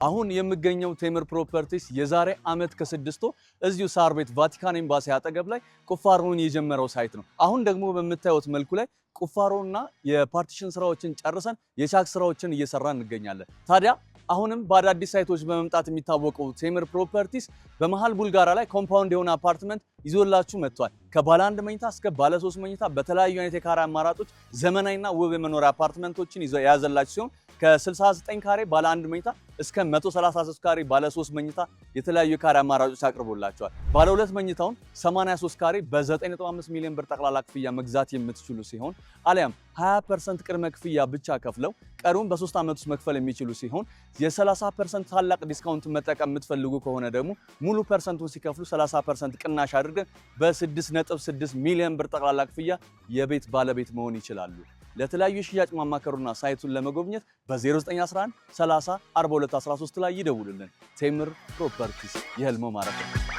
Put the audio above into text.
አሁን የምገኘው ቴምር ፕሮፐርቲስ የዛሬ አመት ከስድስት ወር እዚሁ ሳር ቤት ቫቲካን ኤምባሲ አጠገብ ላይ ቁፋሮውን የጀመረው ሳይት ነው። አሁን ደግሞ በምታዩት መልኩ ላይ ቁፋሮና የፓርቲሽን ስራዎችን ጨርሰን የቻክ ስራዎችን እየሰራን እንገኛለን። ታዲያ አሁንም በአዳዲስ ሳይቶች በመምጣት የሚታወቀው ቴምር ፕሮፐርቲስ በመሃል ቡልጋራ ላይ ኮምፓውንድ የሆነ አፓርትመንት ይዞላችሁ መጥቷል። ከባለ 1 መኝታ እስከ ባለ 3 መኝታ በተለያዩ አይነት የካሬ አማራጮች ዘመናዊና ውብ የመኖሪያ አፓርትመንቶችን የያዘላችሁ ሲሆን ከ69 ካሬ ባለ 1 መኝታ እስከ 133 ካሬ ባለ 3 መኝታ የተለያዩ የካሬ አማራጮች አቅርቦላችኋል። ባለ 2 መኝታውን 83 ካሬ በ9.5 ሚሊዮን ብር ጠቅላላ ክፍያ መግዛት የምትችሉ ሲሆን አሊያም 20% ቅድመ ክፍያ ብቻ ከፍለው ቀሩን በ3 ዓመት ውስጥ መክፈል የሚችሉ ሲሆን የ30% ታላቅ ዲስካውንት መጠቀም የምትፈልጉ ከሆነ ደግሞ ሙሉ ፐርሰንቱን ሲከፍሉ 30% ቅናሽ አድርገን በ6.6 ሚሊዮን ብር ጠቅላላ ክፍያ የቤት ባለቤት መሆን ይችላሉ። ለተለያዩ ሽያጭ ማማከሩና ሳይቱን ለመጎብኘት በ0911 30 42 13 ላይ ይደውሉልን። ቴምር ፕሮፐርቲስ የህልሞ ማረፊያ።